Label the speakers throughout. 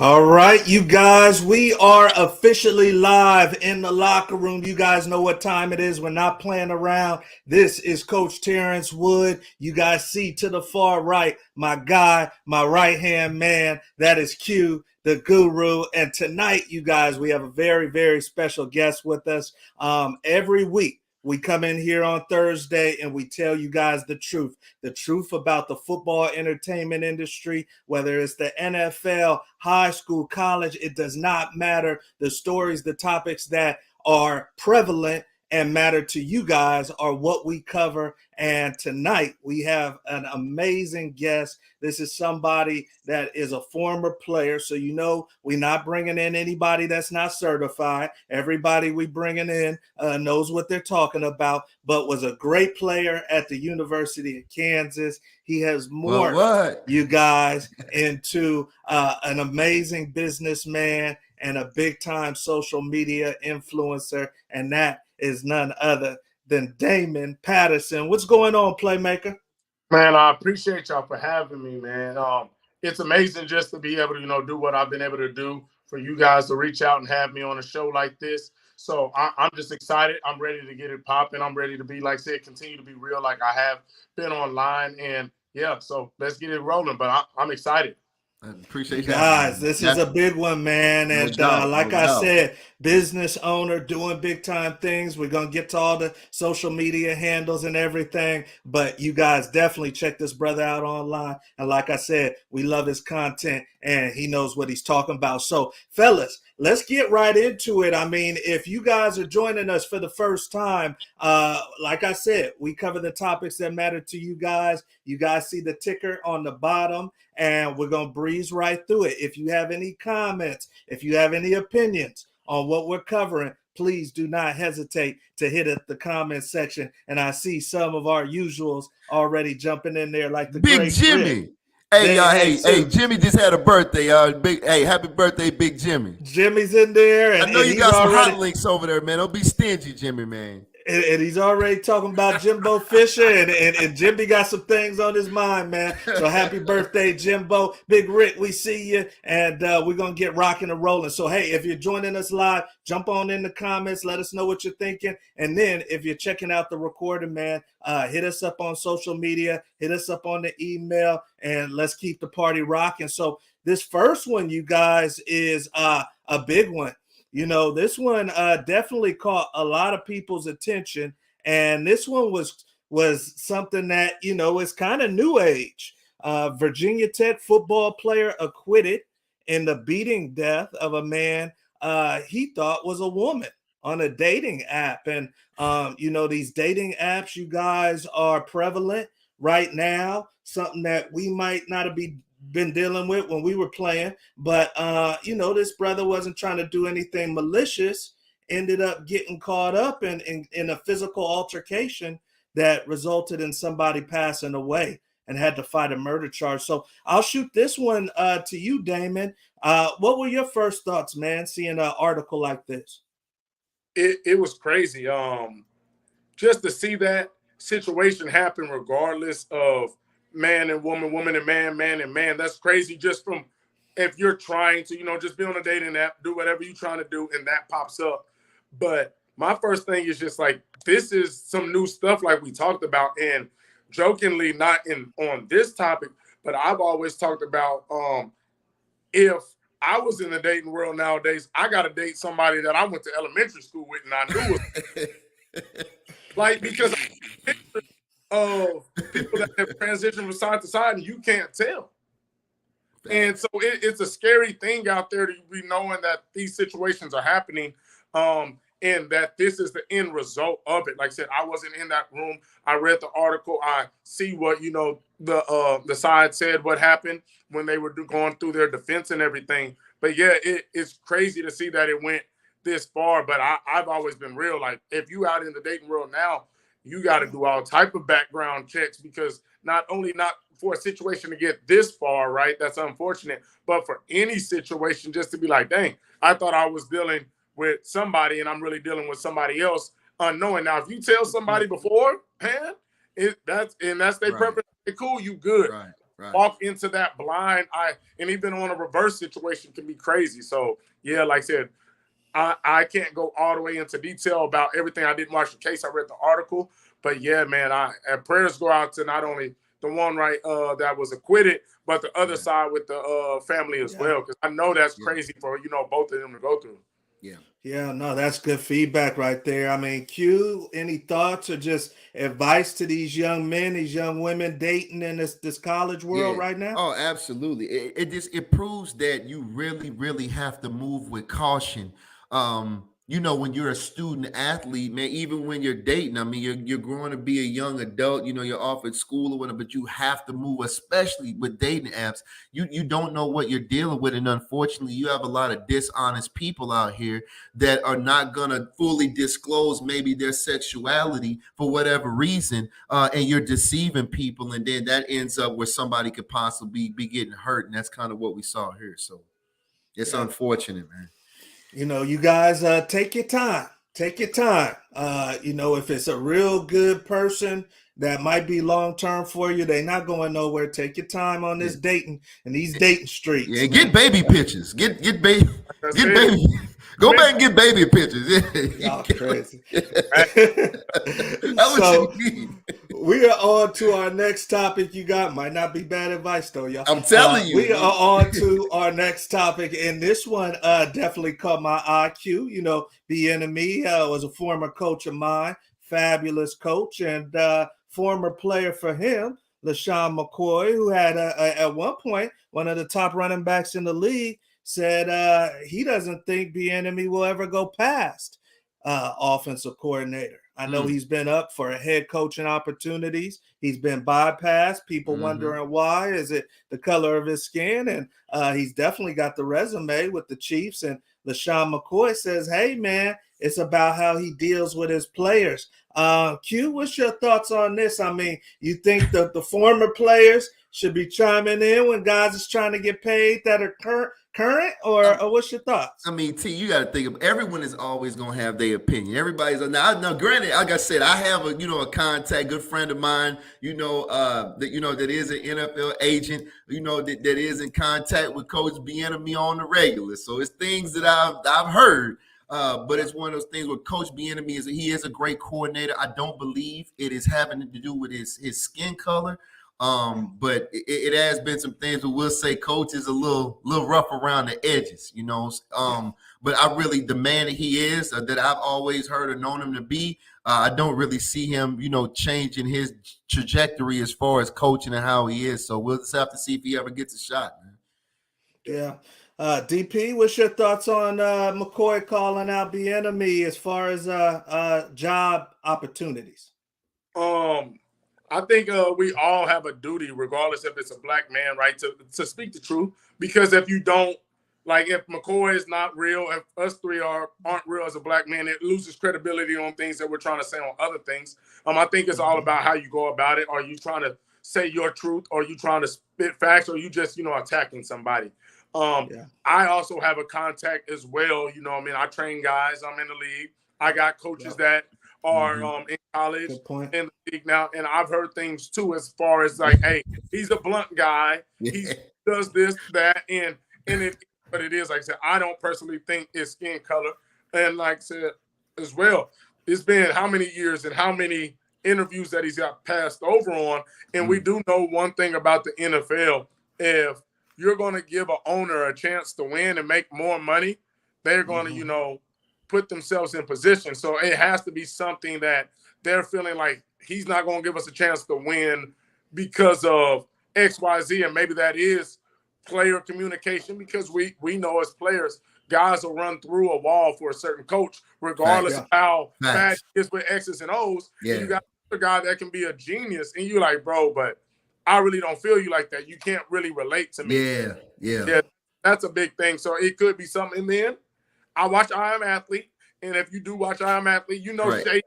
Speaker 1: All right, you guys, we are officially live in the locker room. You guys know what time it is. We're not playing around. This is Coach Terrence Wood. You guys see to the far right, my guy, my right-hand man. That is Q, the guru. And tonight, you guys, we have a very, very special guest with us. Every week, we come in here on Thursday and we tell you guys the truth about the football entertainment industry, whether it's the NFL, high school, college, it does not matter. The stories, the topics that are prevalent and matter to you guys are what we cover. And tonight we have an amazing guest. This is somebody that is a former player. So, you know, we're not bringing in anybody that's not certified. Everybody we bringing in knows what they're talking about, but was a great player at the University of Kansas. He has morphed, you guys, into an amazing businessman and a big time social media influencer. And that is none other than Damon Patterson. What's going on, Playmaker?
Speaker 2: Man, I appreciate y'all for having me, man. It's amazing just to be able to, do what I've been able to do for you guys to reach out and have me on a show like this. So I'm just excited. I'm ready to get it popping. I'm ready to be, like I said, continue to be real like I have been online. And yeah, so let's get it rolling. But I'm excited.
Speaker 3: I appreciate
Speaker 1: you guys, this is a big one, man. And like I said, business owner doing big time things. We're going to get to all the social media handles and everything. But you guys definitely check this brother out online. And like I said, we love his content and he knows what he's talking about. So, fellas, let's get right into it. I mean, if you guys are joining us for the first time, like I said, we cover the topics that matter to you guys. You guys see the ticker on the bottom, and we're going to breeze right through it. If you have any comments, if you have any opinions on what we're covering, please do not hesitate to hit the comment section. And I see some of our usuals already jumping in there, like the
Speaker 3: Big
Speaker 1: great
Speaker 3: Jimmy.
Speaker 1: Rick.
Speaker 3: Hey, y'all, hey, Jimmy just had a birthday, y'all. Hey, happy birthday, Big Jimmy.
Speaker 1: Jimmy's in there. And,
Speaker 3: I know you got some hot links over there, man. Don't be stingy, Jimmy, man.
Speaker 1: And he's already talking about Jimbo Fisher, and Jimmy got some things on his mind, man. So happy birthday, Jimbo. Big Rick, we see you, and we're going to get rocking and rolling. So, hey, if you're joining us live, jump on in the comments. Let us know what you're thinking. And then if you're checking out the recording, man, hit us up on social media, hit us up on the email, and let's keep the party rocking. So this first one, you guys, is a big one. You know, this one definitely caught a lot of people's attention, and this one was something that, you know, is kind of new age. Virginia Tech football player acquitted in the beating death of a man he thought was a woman on a dating app. And, you know, these dating apps, you guys, are prevalent right now, something that we might not have been dealing with when we were playing, but you know, this brother wasn't trying to do anything malicious, ended up getting caught up in a physical altercation that resulted in somebody passing away and had to fight a murder charge. So I'll shoot this one to you, Damon. What were your first thoughts, man, seeing an article like this?
Speaker 2: It was crazy. Just to see that situation happen regardless of man and woman, woman and man and man. That's crazy. Just from if you're trying to, just be on a dating app, do whatever you're trying to do, and that pops up. But my first thing is just like, this is some new stuff like we talked about. And jokingly, not on this topic, but I've always talked about if I was in the dating world nowadays, I got to date somebody that I went to elementary school with and I knew was like, because of people that have transitioned from side to side and you can't tell. And so it's a scary thing out there to be knowing that these situations are happening and that this is the end result of it. Like I said, I wasn't in that room. I read the article. I see what, the side said, what happened when they were going through their defense and everything. But yeah, it's crazy to see that it went this far. But I've always been real. Like, if you out in the dating world now, you got to do all type of background checks, because not for a situation to get this far, right? That's unfortunate. But for any situation, just to be like, dang, I thought I was dealing with somebody and I'm really dealing with somebody else unknowing. Now, if you tell somebody before, man, that's their preference, cool, you good.
Speaker 3: Right.
Speaker 2: walk into that blind eye, and even on a reverse situation can be crazy. So yeah, like I said, I can't go all the way into detail about everything. I didn't watch the case. I read the article, but yeah, man, and prayers go out to not only the one that was acquitted, but the other side with the family as well, because I know that's crazy for both of them to go through.
Speaker 1: Yeah, no, that's good feedback right there. I mean, Q, any thoughts or just advice to these young men, these young women dating in this college world right now?
Speaker 3: Oh, absolutely. It proves that you really, really have to move with caution. When you're a student athlete, man, even when you're dating, I mean, you're growing to be a young adult, you're off at school or whatever, but you have to move, especially with dating apps. You don't know what you're dealing with. And unfortunately, you have a lot of dishonest people out here that are not gonna fully disclose maybe their sexuality for whatever reason, and you're deceiving people, and then that ends up where somebody could possibly be getting hurt, and that's kind of what we saw here. So it's unfortunate, man.
Speaker 1: You guys take your time. Take your time. If it's a real good person that might be long term for you, they're not going nowhere. Take your time on this dating and these dating streets.
Speaker 3: Yeah, get baby pictures. Get baby. Go back and get baby pictures.
Speaker 1: Y'all crazy.
Speaker 3: That's what you need.
Speaker 1: We are on to our next topic. You got might not be bad advice though, y'all.
Speaker 3: I'm telling you.
Speaker 1: We are on to our next topic, and this one definitely caught my IQ. The enemy was a former coach of mine, fabulous coach, and former player for him, LaShawn McCoy, who had at one point one of the top running backs in the league, said he doesn't think the enemy will ever go past offensive coordinator. I know he's been up for head coaching opportunities. He's been bypassed. People wondering why. Is it the color of his skin? And he's definitely got the resume with the Chiefs. And LaShawn McCoy says, hey, man, it's about how he deals with his players. Q, what's your thoughts on this? I mean, you think that the former players should be chiming in when guys is trying to get paid that are current, or what's your thoughts?
Speaker 3: I mean, T, you got to think of everyone is always going to have their opinion. Everybody's now. Granted, like I said, I have a contact, good friend of mine, that is an NFL agent, that is in contact with Coach Bieniemy on the regular. So it's things that I've heard. But it's one of those things where Coach Bieniemy he is a great coordinator. I don't believe it is having to do with his skin color. But it has been some things where we'll say Coach is a little rough around the edges, but I really, the man that he is, that I've always heard or known him to be, I don't really see him, changing his trajectory as far as coaching and how he is. So we'll just have to see if he ever gets a shot, man.
Speaker 1: Yeah. DP, what's your thoughts on McCoy calling out the enemy as far as job opportunities?
Speaker 2: I think we all have a duty, regardless if it's a black man, right, to speak the truth. Because if you don't, like, if McCoy is not real, if us three aren't real as a black man, it loses credibility on things that we're trying to say on other things. I think it's all about how you go about it. Are you trying to say your truth? Or are you trying to spit facts? Or are you just, attacking somebody? I also have a contact as well. I train guys. I'm in the league. I got coaches that are in college in the league now, and I've heard things too as far as like, hey, he's a blunt guy. He does this, that, and but it is, like I said, I don't personally think it's skin color. And like I said as well, it's been how many years and how many interviews that he's got passed over on. And we do know one thing about the NFL: if you're going to give an owner a chance to win and make more money, they're going to, put themselves in position. So it has to be something that they're feeling like he's not going to give us a chance to win because of X, Y, Z. And maybe that is player communication, because we know as players, guys will run through a wall for a certain coach, regardless of how bad it is with X's and O's. Yeah. And you got a guy that can be a genius, and you're like, bro, but I really don't feel you like that. You can't really relate to me. Yeah. That's a big thing. So it could be something. And then I watch I Am Athlete, and if you do watch I Am Athlete, Shady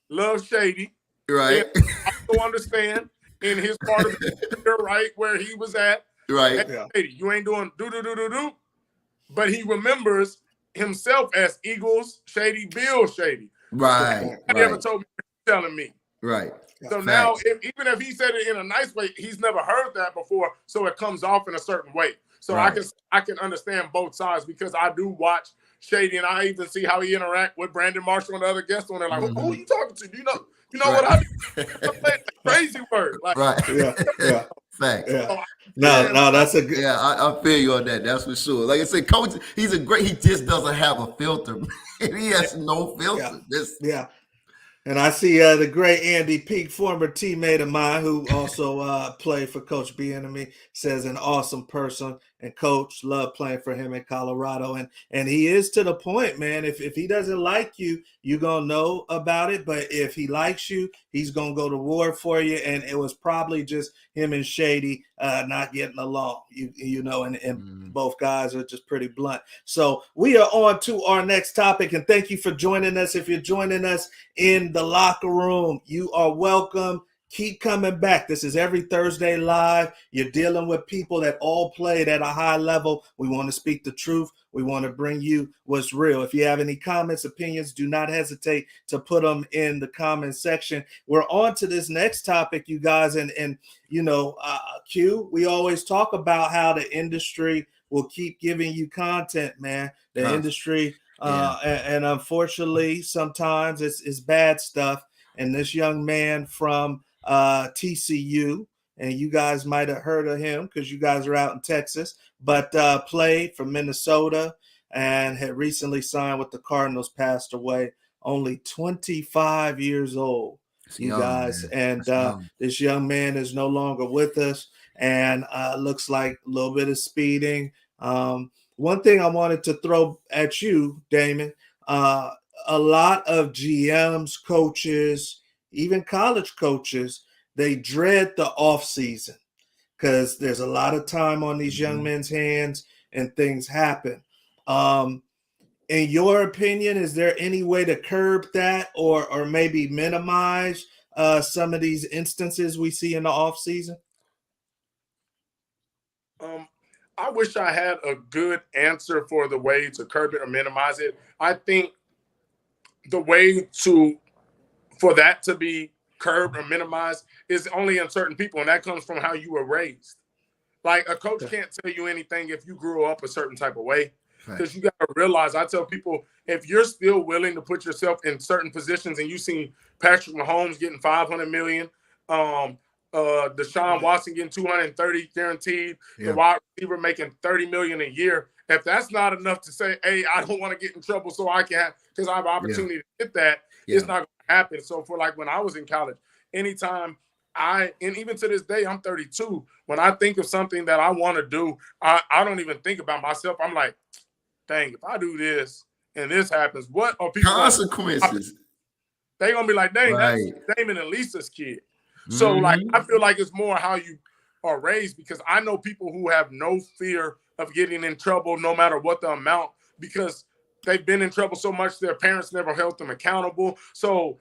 Speaker 2: loves Shady.
Speaker 3: Right.
Speaker 2: And I also understand in his part of the career, right, where he was at.
Speaker 3: Right.
Speaker 2: Shady, you ain't doing do. But he remembers himself as Eagles Shady, Bill Shady.
Speaker 3: Right.
Speaker 2: He ever told me, telling me.
Speaker 3: Right.
Speaker 2: So now, even if he said it in a nice way, he's never heard that before, so it comes off in a certain way. So I can understand both sides because I do watch Shady, and I even see how he interact with Brandon Marshall and the other guests on there. Like, who are you talking to? You know what I mean? Crazy word. Like,
Speaker 1: yeah.
Speaker 3: Facts.
Speaker 1: Yeah. No, that's a good.
Speaker 3: Yeah, I feel you on that. That's for sure. Like I said, Coach, he just doesn't have a filter. He has no filter.
Speaker 1: Yeah. And I see the great Andy Peak, former teammate of mine who also played for Coach Bieniemy, says an awesome person and coach. Love playing for him in Colorado. And he is to the point, man. If he doesn't like you, you're going to know about it. But if he likes you, he's going to go to war for you. And it was probably just him and Shady not getting along, and both guys are just pretty blunt. So we are on to our next topic. And thank you for joining us. If you're joining us in the locker room, you are welcome. Keep coming back. This is every Thursday live. You're dealing with people that all played at a high level. We want to speak the truth. We want to bring you what's real. If you have any comments, opinions, do not hesitate to put them in the comment section. We're on to this next topic, you guys. And Q, we always talk about how the industry will keep giving you content, man. The industry, and unfortunately, sometimes it's bad stuff. And this young man from TCU, and you guys might have heard of him because you guys are out in Texas, but played for Minnesota and had recently signed with the Cardinals, passed away, only 25 years old, guys. Man. And this young man is no longer with us, and looks like a little bit of speeding. One thing I wanted to throw at you, Damon, a lot of GMs, coaches, even college coaches, they dread the off season because there's a lot of time on these young men's hands and things happen. In your opinion, is there any way to curb that or maybe minimize some of these instances we see in the off season?
Speaker 2: I wish I had a good answer for the way to curb it or minimize it. I think the way for that to be curbed or minimized is only in certain people, and that comes from how you were raised. Like, a coach can't tell you anything if you grew up a certain type of way, because you got to realize, I tell people, if you're still willing to put yourself in certain positions, and you see Patrick Mahomes getting $500 million, Deshaun Watson getting 230 guaranteed, the wide receiver making $30 million a year. If that's not enough to say, hey, I don't want to get in trouble so I can, because I have an opportunity to get that, it's not going to happen. So for like when I was in college, anytime and even to this day, I'm 32. When I think of something that I want to do, I don't even think about myself. I'm like, dang, if I do this and this happens, what are people
Speaker 3: consequences?
Speaker 2: They're going to be like, dang, that's Damon and Lisa's kid. So like, I feel like it's more how you are raised, because I know people who have no fear of getting in trouble no matter what the amount, because they've been in trouble so much their parents never held them accountable. So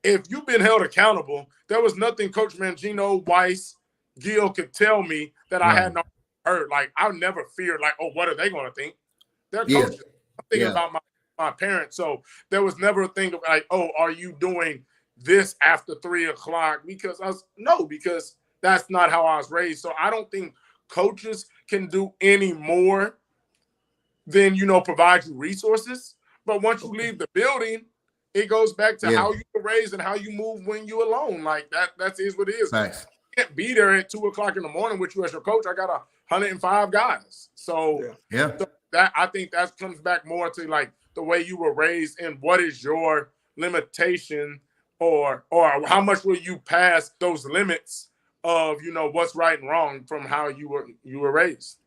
Speaker 2: if you've been held accountable, there was nothing Coach Mangino, Weiss, Gil could tell me that I had not heard. Like, I never feared, like, oh, what are they going to think? They're coaches. I'm thinking about my parents. So there was never a thing of like, oh, are you doing this after 3 o'clock? Because because that's not how I was raised. So I don't think coaches can do any more than, provide you resources. But once you leave the building, it goes back to how you were raised and how you move when you're alone. Like that is what it is. Nice. You can't be there at 2 o'clock in the morning with you as your coach. I got 105 guys. So, so that, I think that comes back more to like the way you were raised and what is your limitation, or how much will you pass those limits of, what's right and wrong from how you were raised.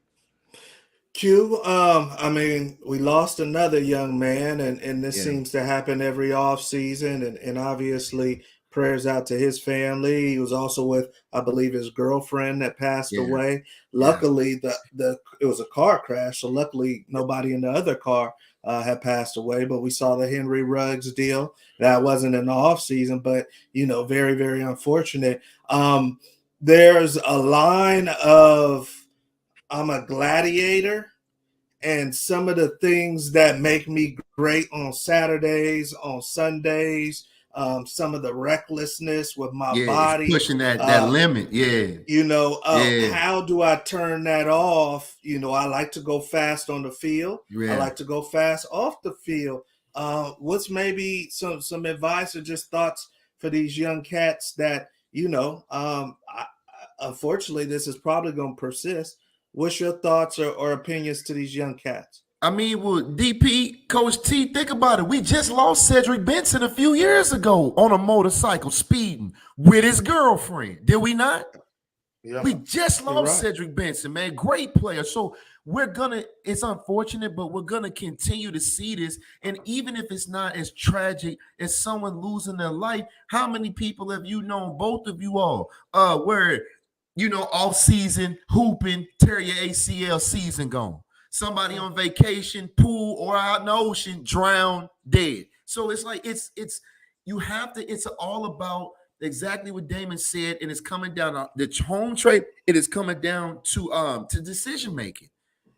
Speaker 1: Q, I mean, we lost another young man, and this seems to happen every off season, and obviously prayers out to his family. He was also with, I believe, his girlfriend that passed away. Luckily, it was a car crash, so luckily nobody in the other car had passed away. But we saw the Henry Ruggs deal. That wasn't in the off season, but very, very unfortunate. There's a line of I'm a gladiator, and some of the things that make me great on Saturdays, on Sundays, some of the recklessness with my
Speaker 3: Yeah, it's
Speaker 1: body.
Speaker 3: pushing that limit. Yeah. Yeah.
Speaker 1: How do I turn that off? I like to go fast on the field. I
Speaker 3: Yeah.
Speaker 1: like to go fast off the field. What's maybe some advice or just thoughts for these young cats that, unfortunately, this is probably going to persist. What's your thoughts or opinions to these young cats?
Speaker 3: I mean, well, DP, Coach T, think about it. We just lost Cedric Benson a few years ago on a motorcycle speeding with his girlfriend. Did we not?
Speaker 2: Yeah.
Speaker 3: We just lost
Speaker 1: right.
Speaker 3: Cedric Benson, man. Great player. So it's unfortunate, but we're going to continue to see this. And even if it's not as tragic as someone losing their life, how many people have you known, both of you all, where, off season, hooping, tear your ACL, season gone. Somebody on vacation, pool, or out in the ocean, drowned, dead. So it's like, it's all about exactly what Damon said, and it's coming down to the home trade. It is coming down to decision making.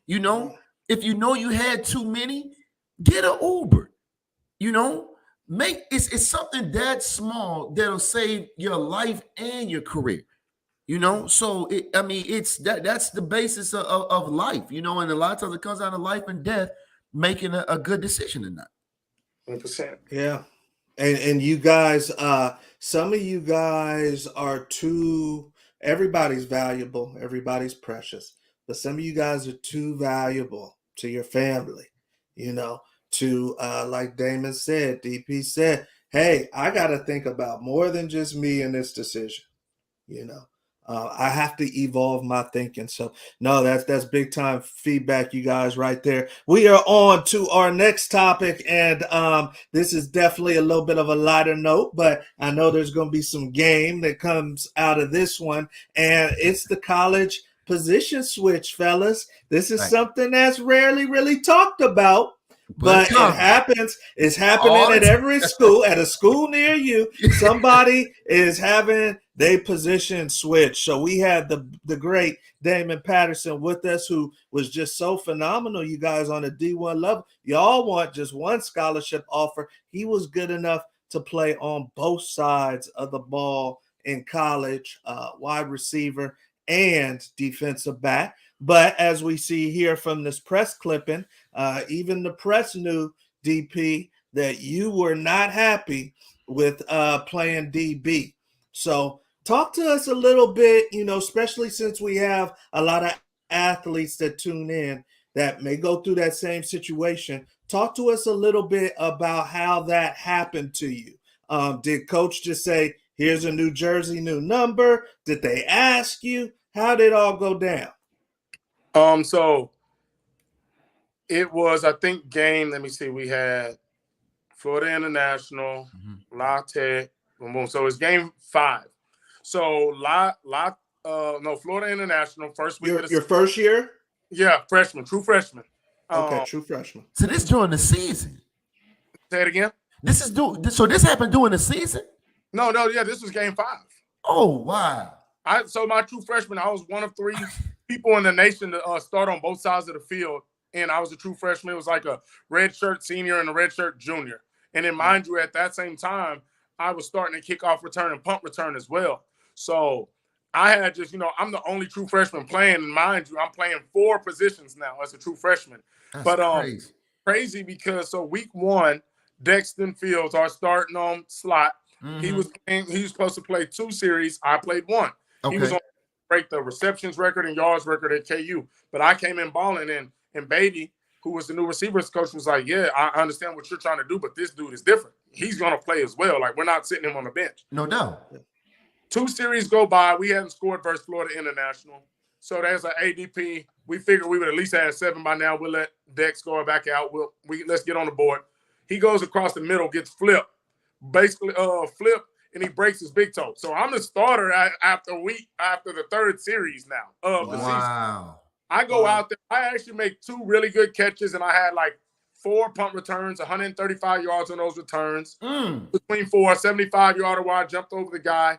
Speaker 3: If you had too many, get an Uber. It's something that small that'll save your life and your career. So that's the basis of life. And a lot of times it comes down to life and death, making a good decision or not.
Speaker 2: 100%.
Speaker 1: Yeah. And you guys, some of you guys are everybody's valuable, everybody's precious, but some of you guys are too valuable to your family, to, like Damon said, DP said, hey, I got to think about more than just me in this decision, I have to evolve my thinking. So no, that's big time feedback, you guys, right there. We are on to our next topic, and this is definitely a little bit of a lighter note, but I know there's going to be some game that comes out of this one, and it's the college position switch, fellas. This is something that's rarely really talked about. But it happens. It's happening at every school, at a school near you. Somebody is having their position switch. So we had the great Damon Patterson with us, who was just so phenomenal, you guys, on a D1 level. Y'all want just one scholarship offer. He was good enough to play on both sides of the ball in college, wide receiver and defensive back. But as we see here from this press clipping, even the press knew, DP, that you were not happy with playing DB. So talk to us a little bit, especially since we have a lot of athletes that tune in that may go through that same situation. Talk to us a little bit about how that happened to you. Did coach just say, here's a new jersey, new number? Did they ask you? How did it all go down?
Speaker 2: So it was, I think, let me see, we had Florida International, La Tech, boom. So it's game 5. So Florida International, first week.
Speaker 1: Your first year?
Speaker 2: Yeah, freshman, true freshman.
Speaker 1: Okay, true freshman.
Speaker 3: So this during the season.
Speaker 2: Say it again.
Speaker 3: So this happened during the season?
Speaker 2: No, yeah, this was game 5.
Speaker 3: Oh, wow.
Speaker 2: So my true freshman, I was one of 3 people in the nation to start on both sides of the field, and I was a true freshman. It was like a red shirt senior and a red shirt junior. And then, mind you, at that same time, I was starting to kickoff return and punt return as well. So I had just, I'm the only true freshman playing, and mind you, I'm playing 4 positions now as a true freshman.
Speaker 3: That's
Speaker 2: crazy because so week 1, Dexton Fields, our starting slot, he was supposed to play 2 series. I played 1.
Speaker 3: Okay.
Speaker 2: He was on break the receptions record and yards record at KU. But I came in balling, and Beatty, who was the new receivers coach, was like, yeah, I understand what you're trying to do, but this dude is different. He's going to play as well. Like, we're not sitting him on the bench.
Speaker 3: No doubt.
Speaker 2: 2 series go by. We hadn't scored versus Florida International. So there's an ADP. We figured we would at least have 7 by now. We'll let Dex go back out. Let's get on the board. He goes across the middle, gets flipped. Basically, flipped. And he breaks his big toe. So I'm the starter after the 3rd series now of the season. I go out there. I actually make 2 really good catches, and I had like 4 punt returns, 135 yards on those returns. Between 4, 75-yarder where I jumped over the guy.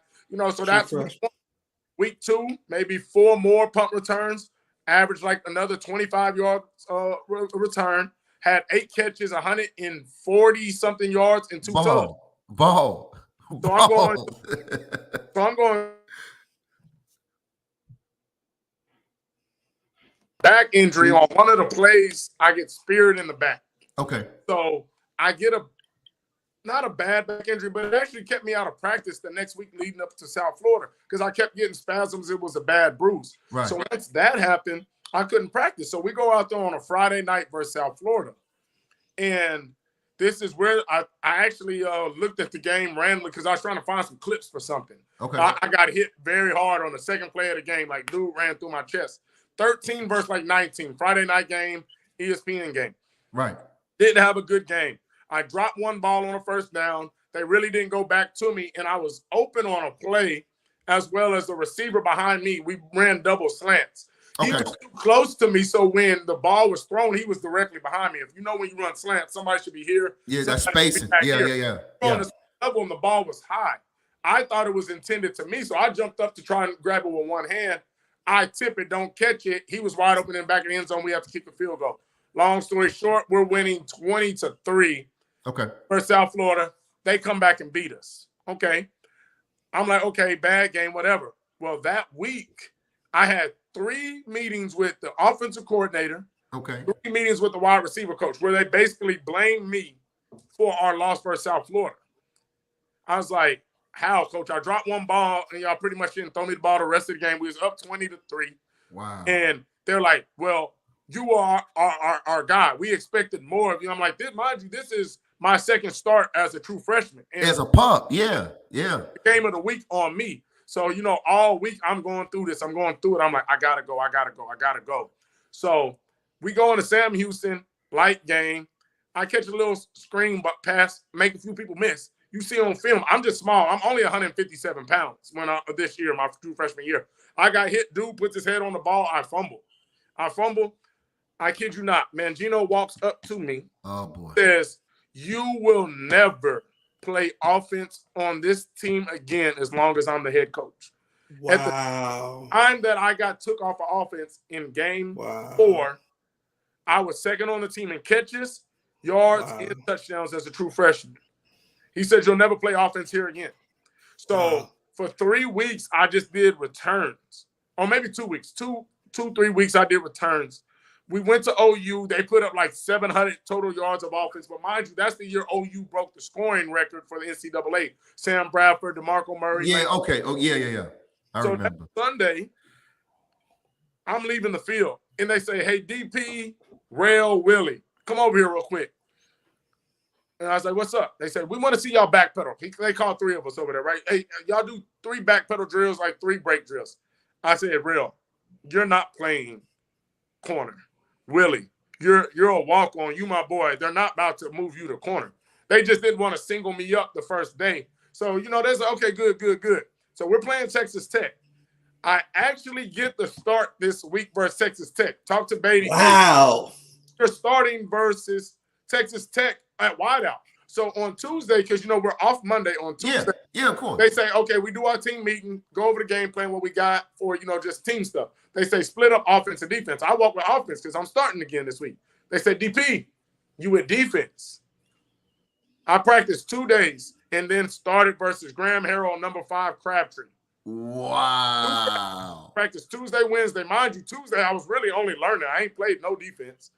Speaker 2: So that's week 2, maybe 4 more punt returns, averaged like another 25 yards return. Had 8 catches, 140-something yards, and 2 touchdowns.
Speaker 3: Ball.
Speaker 2: So I'm going back injury on one of the plays. I get speared in the back.
Speaker 3: Okay.
Speaker 2: So I get not a bad back injury, but it actually kept me out of practice the next week leading up to South Florida because I kept getting spasms. It was a bad bruise.
Speaker 3: Right.
Speaker 2: So once that happened, I couldn't practice. So we go out there on a Friday night versus South Florida. And this is where I actually looked at the game randomly because I was trying to find some clips for something.
Speaker 3: Okay.
Speaker 2: I got hit very hard on the second play of the game. Like, dude ran through my chest. 13 versus like 19. Friday night game, ESPN game.
Speaker 3: Right.
Speaker 2: Didn't have a good game. I dropped one ball on a first down. They really didn't go back to me, and I was open on a play as well as the receiver behind me. We ran double slants. He was too close to me, so when the ball was thrown, he was directly behind me. If you know when you run slants, somebody should be here.
Speaker 3: Yeah, that's spacing. Yeah.
Speaker 2: On the level, and the ball was high. I thought it was intended to me, so I jumped up to try and grab it with one hand. I tip it, don't catch it. He was wide open in the back of the end zone. We have to kick the field goal. Long story short, we're winning 20-3.
Speaker 3: Okay.
Speaker 2: For South Florida. They come back and beat us. Okay. I'm like, okay, bad game, whatever. Well, that week, I had 3 meetings with the offensive coordinator.
Speaker 3: Okay.
Speaker 2: 3 meetings with the wide receiver coach where they basically blamed me for our loss versus South Florida. I was like, how, coach? I dropped one ball, and y'all pretty much didn't throw me the ball the rest of the game. We was up 20-3.
Speaker 3: Wow.
Speaker 2: And they're like, well, you are our guy. We expected more of you. I'm like, mind you, this is my second start as a true freshman. And
Speaker 3: as a pup, yeah.
Speaker 2: The game of the week on me. So, all week I'm going through this. I'm going through it. I'm like, I gotta go. So we go into Sam Houston, light game. I catch a little screen pass, make a few people miss. You see on film, I'm just small. I'm only 157 pounds this year, my true freshman year. I got hit. Dude puts his head on the ball. I fumble. I kid you not. Mangino walks up to me.
Speaker 3: Oh, boy.
Speaker 2: Says, you will never play offense on this team again as long as I'm the head coach.
Speaker 1: Wow.
Speaker 2: At the time that I got took off of offense in game 4, I was second on the team in catches, yards, and touchdowns as a true freshman. He said, you'll never play offense here again. So for 3 weeks, I just did returns. Or maybe 2 weeks. 3 weeks, I did returns. We went to OU. They put up like 700 total yards of offense. But mind you, that's the year OU broke the scoring record for the NCAA. Sam Bradford, DeMarco Murray.
Speaker 3: Yeah, okay. Oh, yeah. I remember.
Speaker 2: Sunday, I'm leaving the field. And they say, hey, DP, Rail, Willie, come over here real quick. And I was like, what's up? They said, we want to see y'all backpedal. They called 3 of us over there, right? Hey, y'all do 3 backpedal drills, like 3 break drills. I said, Rail, you're not playing corner. Willie, you're a walk-on. You my boy. They're not about to move you to corner. They just didn't want to single me up the first day. So, there's okay, good. So we're playing Texas Tech. I actually get the start this week versus Texas Tech. Talk to Beatty.
Speaker 1: Wow.
Speaker 2: You're starting versus Texas Tech at wideout. So on Tuesday, because, we're off Monday, on Tuesday.
Speaker 3: Yeah, of course.
Speaker 2: They say, okay, we do our team meeting, go over the game plan, what we got for, just team stuff. They say split up offense and defense. I walk with offense because I'm starting again this week. They say, DP, you with defense. I practiced 2 days and then started versus Graham Harrell, number 5, Crabtree.
Speaker 3: Wow.
Speaker 2: Practice Tuesday, Wednesday. Mind you, Tuesday, I was really only learning. I ain't played no defense.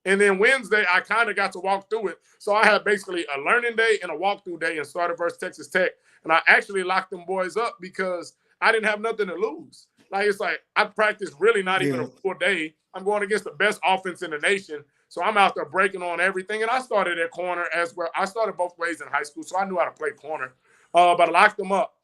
Speaker 2: And then Wednesday, I kind of got to walk through it. So I had basically a learning day and a walkthrough day and started versus Texas Tech. And I actually locked them boys up because I didn't have nothing to lose. It's like I practiced really not even a full day. I'm going against the best offense in the nation. So I'm out there breaking on everything. And I started at corner as well. I started both ways in high school, so I knew how to play corner. But I locked them up.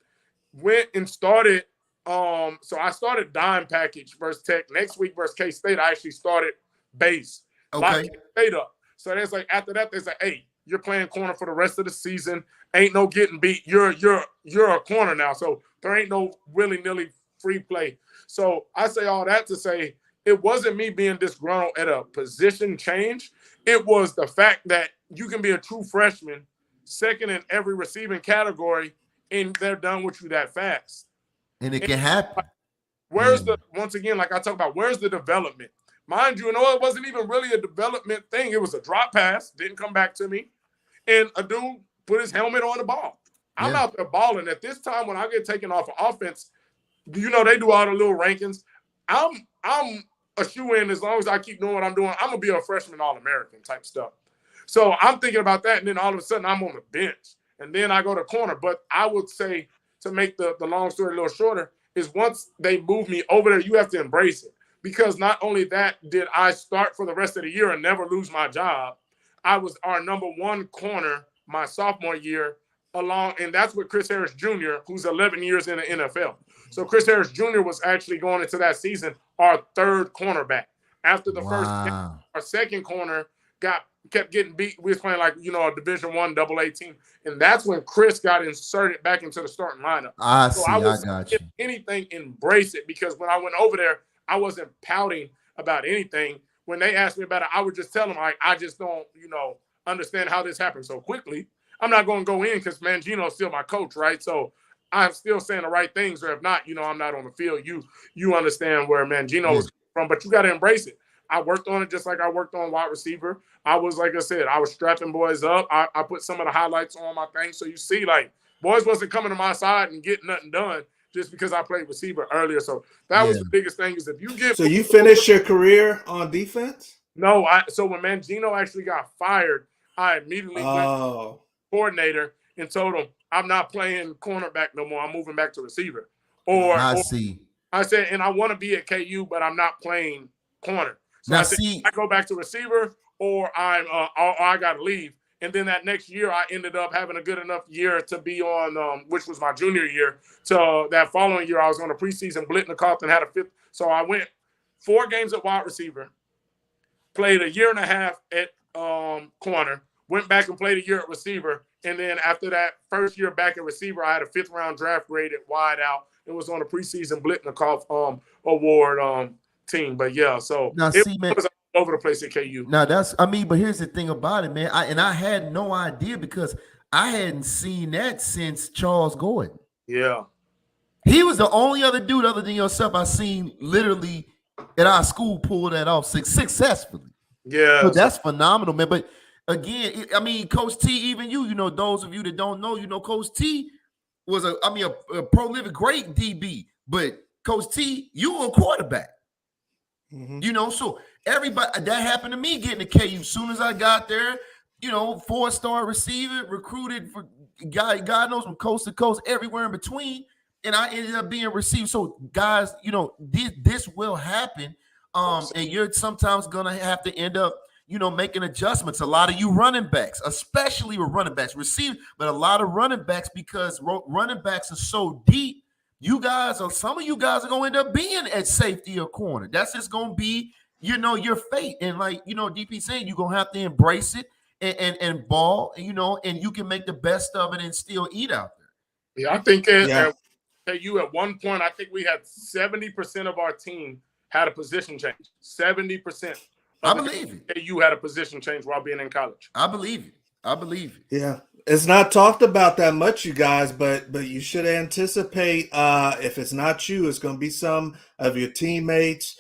Speaker 2: Went and started. So I started dime package versus Tech. Next week versus K-State, I actually started base.
Speaker 3: Okay.
Speaker 2: K-State up. So there's after that, there's hey, you're playing corner for the rest of the season. Ain't no getting beat. You're a corner now. So there ain't no willy-nilly free play. So I say all that to say it wasn't me being disgruntled at a position change. It was the fact that you can be a true freshman, second in every receiving category, and they're done with you that fast.
Speaker 3: And it can happen.
Speaker 2: Where's once again, like I talk about, where's the development? Mind you, it wasn't even really a development thing. It was a drop pass, didn't come back to me. And a dude put his helmet on the ball. I'm out there balling. At this time, when I get taken off of offense, you know, they do all the little rankings. I'm a shoe-in as long as I keep doing what I'm doing. I'm going to be a freshman All-American type stuff. So I'm thinking about that, and then all of a sudden I'm on the bench, and then I go to corner. But I would say, to make the long story a little shorter, is once they move me over there, you have to embrace it. Because not only that did I start for the rest of the year and never lose my job, I was our #1 corner my sophomore year, and that's with Chris Harris Jr., who's 11 years in the NFL. So Chris Harris Jr. was actually going into that season our 3rd cornerback. After the first game, our 2nd corner kept getting beat. We was playing like, you know, a Division I AA team. And that's when Chris got inserted back into the starting lineup.
Speaker 3: I got you.
Speaker 2: If anything, embrace it, because when I went over there, I wasn't pouting about anything. When they asked me about it, I would just tell them, like, I just don't, you know, understand how this happened so quickly. I'm not going to go in because Mangino's still my coach, right? So I'm still saying the right things, or if not, you know, I'm not on the field. You understand where Mangino was from, but you got to embrace it. I worked on it just like I worked on wide receiver. I was, like I said, I was strapping boys up. I put some of the highlights on my thing. So you see, like, boys wasn't coming to my side and getting nothing done just because I played receiver earlier. So that was the biggest thing, is if you get.
Speaker 1: So you finished your career on defense?
Speaker 2: No, so when Mangino actually got fired, I immediately went to coordinator and told him, I'm not playing cornerback no more. I'm moving back to receiver. I said, and I want to be at KU, but I'm not playing corner. So I said, I go back to receiver, or I got to leave. And then that next year, I ended up having a good enough year to be on, which was my junior year. So that following year, I was on a preseason Blitnikoff and had a 5th. So I went 4 games at wide receiver, played a year and a half at corner, went back and played a year at receiver. And then after that first year back at receiver, I had a 5th round draft grade at wide out. It was on a preseason Blitnikoff award team. But yeah, so
Speaker 3: now,
Speaker 2: it was all over the place at KU.
Speaker 3: Now but here's the thing about it, man. I had no idea, because I hadn't seen that since Charles Gordon.
Speaker 2: Yeah.
Speaker 3: He was the only other dude other than yourself I seen literally at our school pull that off successfully.
Speaker 2: Yeah.
Speaker 3: So that's phenomenal, man. But again, I mean, Coach T, even you know, those of you that don't know, you know, Coach T was a prolific, great DB. But Coach T, you were a quarterback. Mm-hmm. You know, so everybody, that happened to me getting to KU. Soon as I got there, you know, 4-star receiver, recruited for God knows, from coast to coast, everywhere in between. And I ended up being received. So guys, you know, this will happen. And you're sometimes gonna have to end up, you know, making adjustments. A lot of you running backs, especially with running backs, but a lot of running backs, because running backs are so deep. Some of you guys are gonna end up being at safety or corner. That's just gonna be, you know, your fate. And like, you know, DP saying, you're gonna have to embrace it and ball, you know, and you can make the best of it and still eat out there.
Speaker 2: Yeah, I think at one point, I think we had 70% of our team had a position change. 70%.
Speaker 3: I believe it.
Speaker 2: You had a position change while being in college.
Speaker 3: I believe it.
Speaker 1: Yeah. It's not talked about that much, you guys, but you should anticipate, if it's not you, it's going to be some of your teammates,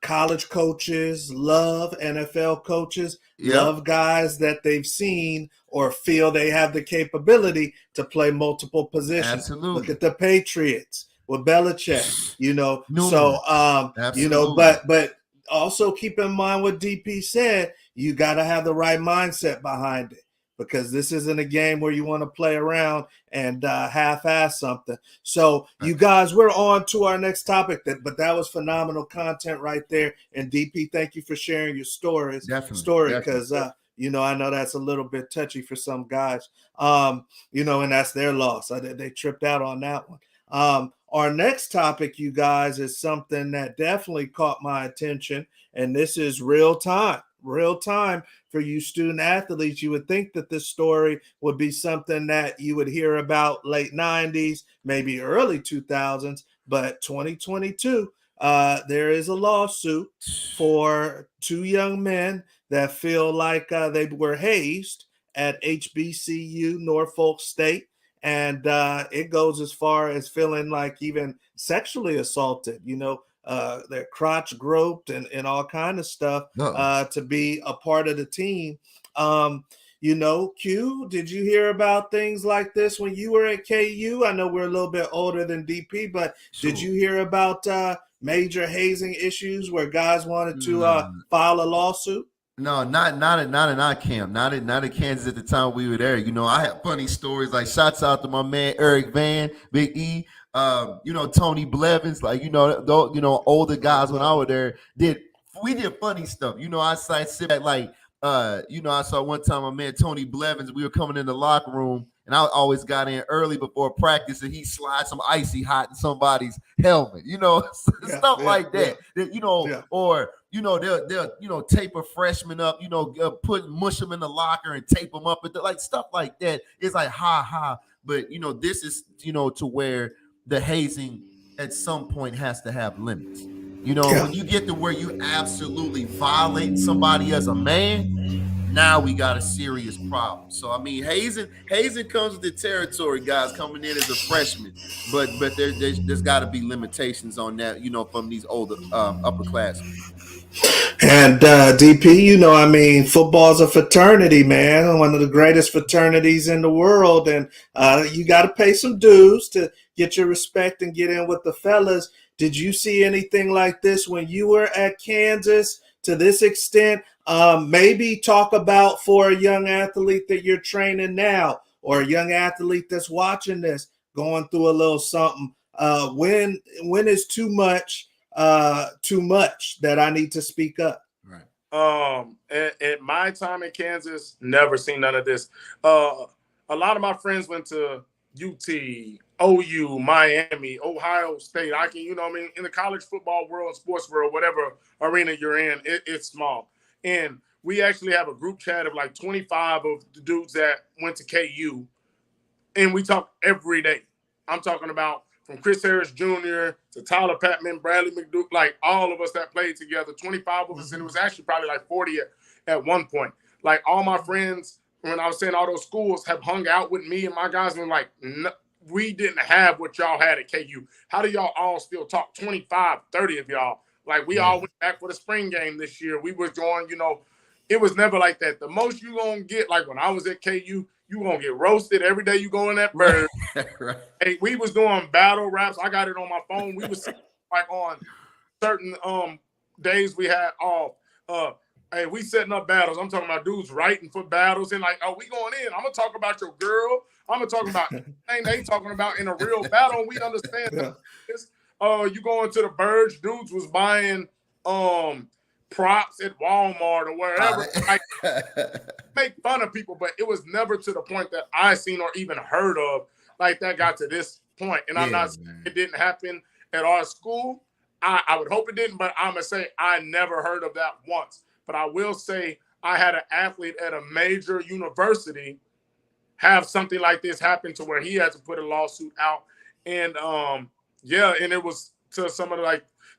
Speaker 1: college coaches, love NFL coaches, love guys that they've seen or feel they have the capability to play multiple positions.
Speaker 3: Absolutely.
Speaker 1: Look at the Patriots with Belichick, you know.
Speaker 3: Absolutely.
Speaker 1: You know, but also keep in mind what DP said. You got to have the right mindset behind it, because this isn't a game where you want to play around and half-ass something. So you guys, we're on to our next topic, but that was phenomenal content right there. And DP, thank you for sharing your story, because you know, I know that's a little bit touchy for some guys, you know, and that's their loss. They tripped out on that one. Our next topic, you guys, is something that definitely caught my attention, and this is real time for you student athletes. You would think that this story would be something that you would hear about late 90s, maybe early 2000s, but 2022, there is a lawsuit for 2 young men that feel like they were hazed at HBCU Norfolk State. And it goes as far as feeling like even sexually assaulted, you know, their crotch groped and all kind of stuff to be a part of the team. Q, did you hear about things like this when you were at KU? I know we're a little bit older than DP, but
Speaker 3: Sure.
Speaker 1: did you hear about major hazing issues where guys wanted to
Speaker 3: No,
Speaker 1: file a lawsuit?
Speaker 3: no, not in our camp, not in Kansas at the time we were there. I have funny stories. Like, shouts out to my man Eric Van, Big E, Tony Blevins, like older guys when I was there we did funny stuff. I sit back like I saw one time my man Tony Blevins, we were coming in the locker room and I always got in early before practice and he slides some icy hot in somebody's helmet, stuff like that. Or they'll tape a freshman up, mush them in the locker and tape them up, like stuff like that. It's like ha ha, but this is to where the hazing at some point has to have limits. When you get to where you absolutely violate somebody as a man, now we got a serious problem. So hazing comes with the territory, guys, coming in as a freshman, but there's got to be limitations on that, from these older upperclassmen.
Speaker 1: And DP, football's a fraternity, man. One of the greatest fraternities in the world. And you got to pay some dues to get your respect and get in with the fellas. Did you see anything like this when you were at Kansas to this extent? Maybe talk about for a young athlete that you're training now or a young athlete that's watching this, going through a little something. When is too much that I need to speak up?
Speaker 2: Right. At my time in Kansas, never seen none of this. A lot of my friends went to UT, OU, Miami, Ohio State. In the college football world, sports world, whatever arena you're in, it's small. And we actually have a group chat of like 25 of the dudes that went to KU, and we talk every day. I'm talking about from Chris Harris Jr. to Tyler Patman, Bradley McDuke, like all of us that played together, 25 of us, and it was actually probably like 40 at one point. Like all my friends, when I was saying all those schools, have hung out with me and my guys, and like, no, we didn't have what y'all had at KU. How do y'all all still talk? 25, 30 of y'all. Like we all went back for the spring game this year. We was going, it was never like that. The most you gonna get, like when I was at KU, you gonna get roasted every day you go in that bird. Right. Hey, we was doing battle raps. I got it on my phone. We was like on certain days we had off. Hey, we setting up battles. I'm talking about dudes writing for battles and like, oh, we going in. I'm gonna talk about your girl. I'm gonna talk about thing they talking about in a real battle. We understand this. You going to the Burge, dudes was buying props at Walmart or wherever. Like, make fun of people, but it was never to the point that I seen or even heard of like that got to this point. And I'm not saying it didn't happen at our school. I would hope it didn't, but I'm gonna say I never heard of that once. But I will say I had an athlete at a major university have something like this happen to where he had to put a lawsuit out. And and it was to some of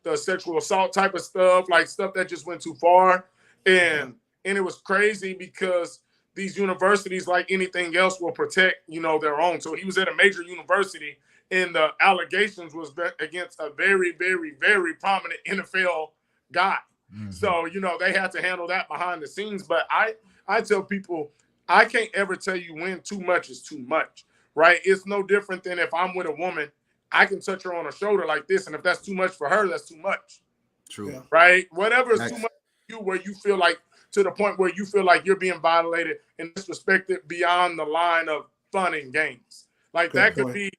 Speaker 2: the sexual assault type of stuff, like stuff that just went too far. And it was crazy because these universities, like anything else, will protect, their own. So he was at a major university and the allegations was against a very, very, very prominent NFL guy. Mm-hmm. So, they had to handle that behind the scenes. But I tell people, I can't ever tell you when too much is too much, right? It's no different than if I'm with a woman, I can touch her on the shoulder like this. And if that's too much for her, that's too much. True. Right? Whatever is too much for you, where you feel like, to the point where you feel like you're being violated and disrespected beyond the line of fun and games. Like that could be,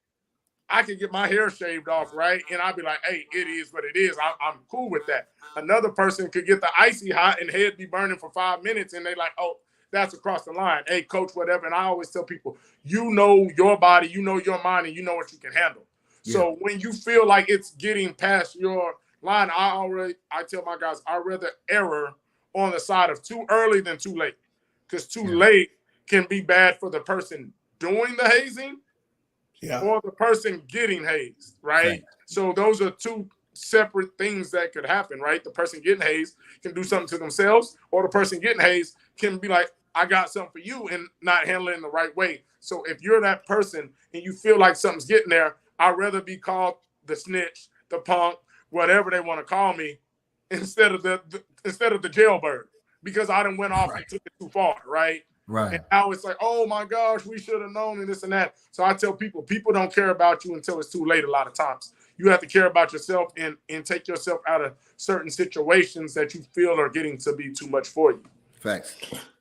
Speaker 2: I could get my hair shaved off, right? And I'd be like, hey, it is what it is. I'm cool with that. Another person could get the icy hot and head be burning for 5 minutes and they like, oh, that's across the line. Hey, coach, whatever. And I always tell people, you know your body, you know your mind, and you know what you can handle. Yeah. So when you feel like it's getting past your line, I tell my guys, I'd rather error on the side of too early than too late. Because too late can be bad for the person doing the hazing or the person getting hazed, right? So those are two separate things that could happen, right? The person getting hazed can do something to themselves, or the person getting hazed can be like, I got something for you, and not handle it in the right way. So if you're that person and you feel like something's getting there, I'd rather be called the snitch, the punk, whatever they want to call me, instead of the jailbird, because I done went off and took it too far, right?
Speaker 3: Right.
Speaker 2: And now it's like, oh my gosh, we should have known and this and that. So I tell people don't care about you until it's too late a lot of times. You have to care about yourself and take yourself out of certain situations that you feel are getting to be too much for you.
Speaker 3: Facts.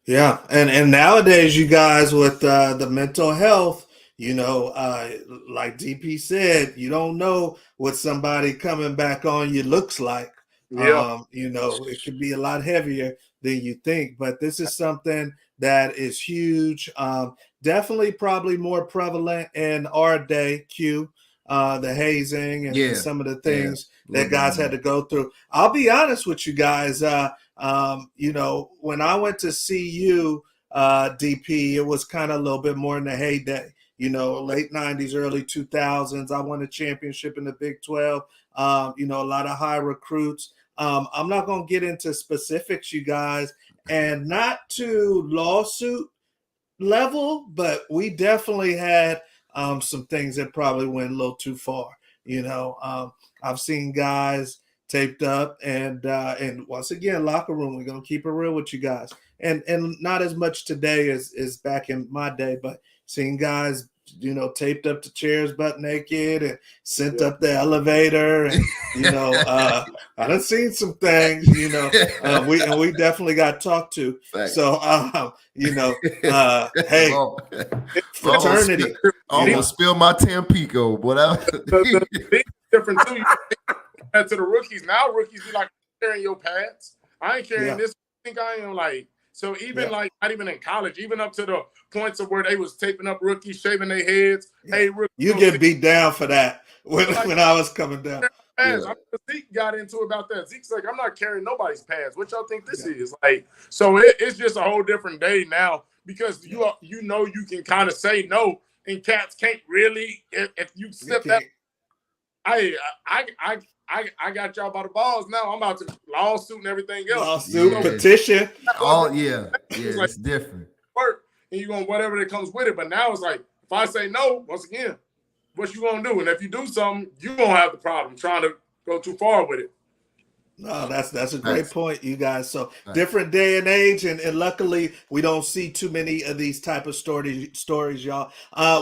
Speaker 1: Yeah, and nowadays, you guys, with the mental health, like DP said, you don't know what somebody coming back on you looks like.
Speaker 2: Yeah.
Speaker 1: It could be a lot heavier than you think, but this is something that is huge. Definitely, probably more prevalent in our day. The hazing and some of the things that guys had to go through. I'll be honest with you guys. When I went to see you, DP, it was kind of a little bit more in the heyday. Late 90s, early 2000s. I won a championship in the Big 12. A lot of high recruits. I'm not going to get into specifics, you guys, and not to lawsuit level, but we definitely had some things that probably went a little too far. I've seen guys taped up and once again, locker room, we're going to keep it real with you guys. And not as much today as back in my day, but seeing guys, taped up to chairs butt naked and sent up the elevator. And, I done seen some things, we definitely got talked to.
Speaker 3: Thanks.
Speaker 1: So, hey, fraternity.
Speaker 3: Almost spilled my Tampico, whatever.
Speaker 2: The thing different too. To the rookies, now rookies be like, carrying your pads. I ain't carrying this. I think I am like, so even like not even in college, even up to the points of where they was taping up rookies, shaving their heads.
Speaker 1: Yeah.
Speaker 2: Hey, rookie,
Speaker 1: you get beat down for that when I was coming down.
Speaker 2: Pads. Zeke got into about that. Zeke's like, I'm not carrying nobody's pads. What y'all think this is? Like, so it's just a whole different day now because you can kind of say no, and cats can't really if you step that. I got y'all by the balls now. I'm about to lawsuit and everything else.
Speaker 1: Lawsuit, petition.
Speaker 3: It's different.
Speaker 2: Work and you going whatever that comes with it. But now it's like if I say no, once again, what you gonna do? And if you do something, you gonna have the problem trying to go too far with it.
Speaker 1: No, that's a great point, you guys. So different day and age, and luckily we don't see too many of these type of stories, y'all.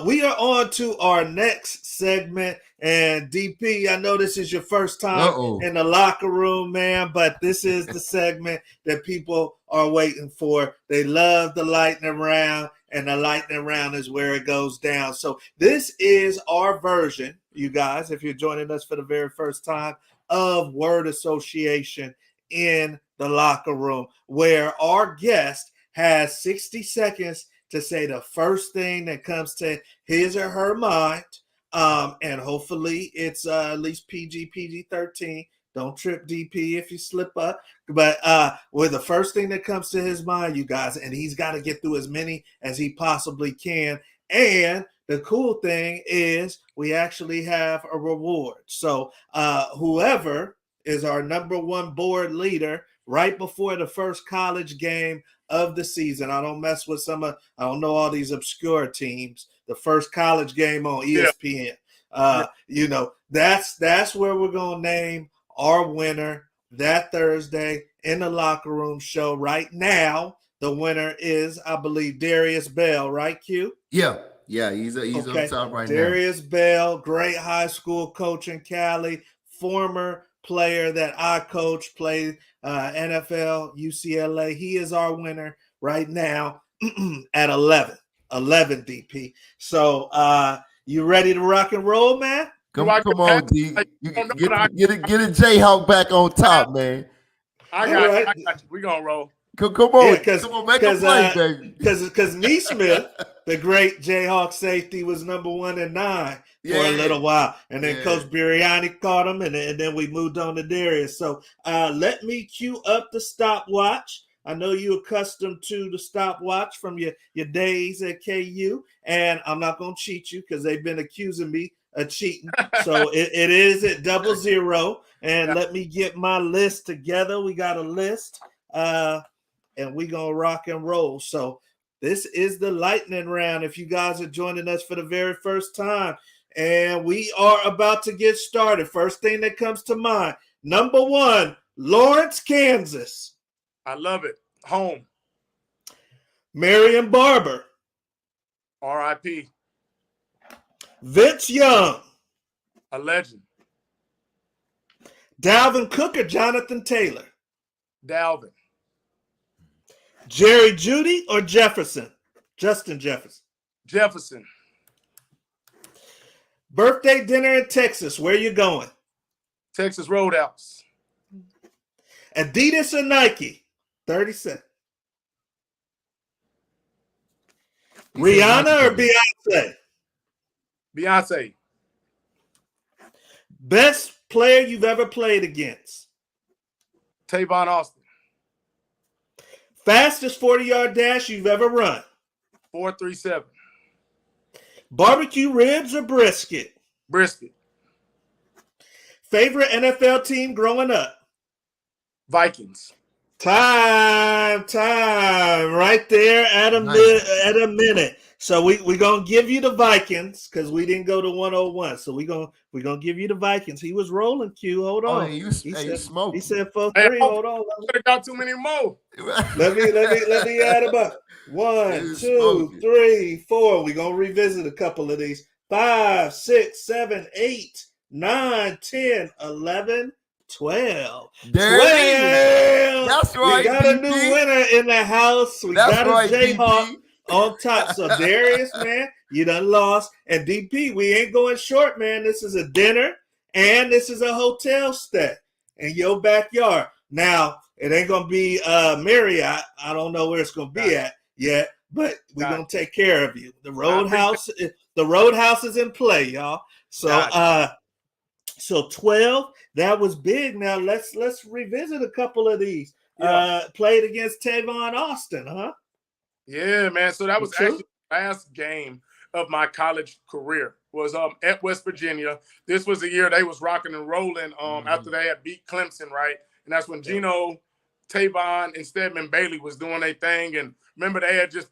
Speaker 1: We are on to our next segment, and DP, I know this is your first time in the locker room, man, but this is the segment that people are waiting for. They love the lightning round, and the lightning round is where it goes down. So this is our version, you guys, if you're joining us for the very first time, of word association in the locker room, where our guest has 60 seconds to say the first thing that comes to his or her mind. And hopefully it's at least PG-13. Don't trip, DP, if you slip up. But with the first thing that comes to his mind, you guys, and he's got to get through as many as he possibly can. And the cool thing is we actually have a reward. So whoever is our number one board leader right before the first college game of the season. I don't mess with I don't know all these obscure teams. The first college game on ESPN. That's where we're going to name our winner that Thursday in the locker room show. Right now, the winner is, I believe, Darius Bell, right, Q?
Speaker 3: Yeah, he's on top right now.
Speaker 1: Darius Bell, great high school coach in Cali, former player that I coach, played NFL, UCLA. He is our winner right now at 11 DP. So you ready to rock and roll, man?
Speaker 3: Come on, D. Get a Jayhawk back on top, man.
Speaker 2: I got you. We gonna roll.
Speaker 3: Come on, make a play, baby.
Speaker 1: Because Neesmith, the great Jayhawk safety, was number 1 and 9 for a little while, and then Coach Biriani caught him, and then we moved on to Darius. So let me cue up the stopwatch. I know you're accustomed to the stopwatch from your days at KU, and I'm not going to cheat you because they've been accusing me of cheating. So it is at 00, and let me get my list together. We got a list. And we gonna rock and roll. So this is the lightning round. If you guys are joining us for the very first time, and we are about to get started. First thing that comes to mind, number 1, Lawrence, Kansas.
Speaker 2: I love it. Home.
Speaker 1: Marion Barber,
Speaker 2: R.I.P.
Speaker 1: Vince Young,
Speaker 2: A legend.
Speaker 1: Dalvin Cook or Jonathan Taylor,
Speaker 2: Dalvin.
Speaker 1: Jerry Jeudy or Jefferson, Justin Jefferson.
Speaker 2: Jefferson.
Speaker 1: Birthday dinner in Texas, where you going?
Speaker 2: Texas Roadhouse.
Speaker 1: Adidas or Nike, 30 cents. Rihanna or Beyonce?
Speaker 2: Beyonce.
Speaker 1: Best player you've ever played against?
Speaker 2: Tavon Austin.
Speaker 1: Fastest 40-yard dash you've ever run?
Speaker 2: 4.37.
Speaker 1: Barbecue ribs or brisket?
Speaker 2: Brisket.
Speaker 1: Favorite NFL team growing up?
Speaker 2: Vikings.
Speaker 1: Time, right there at a minute. So we gonna give you the Vikings because we didn't go to 101. So we gonna give you the Vikings. He was rolling. Q, hold on.
Speaker 3: Hey, you smoked.
Speaker 1: He said 4-3. Hold on.
Speaker 2: Could have got too many more.
Speaker 1: Let me add them up. 1, 2, 3, 4. We gonna revisit a couple of these. 5, 6, 7, 8, 9, 10, 11. 12.
Speaker 3: That's right.
Speaker 1: We got a new winner in the house. We got a Jayhawk on top. So Darius, man, you done lost. And DP, we ain't going short, man. This is a dinner and this is a hotel stay in your backyard. Now, it ain't gonna be Marriott. I don't know where it's gonna be at yet, but we're gonna take care of you. The Roadhouse is in play, y'all. So 12, that was big. Now let's revisit a couple of these. Played against Tavon Austin, huh?
Speaker 2: Yeah, man. So that was actually the last game of my college career. Was at West Virginia. This was the year they was rocking and rolling after they had beat Clemson, right? And that's when Geno, Tavon, and Stedman Bailey was doing their thing. And remember, they had just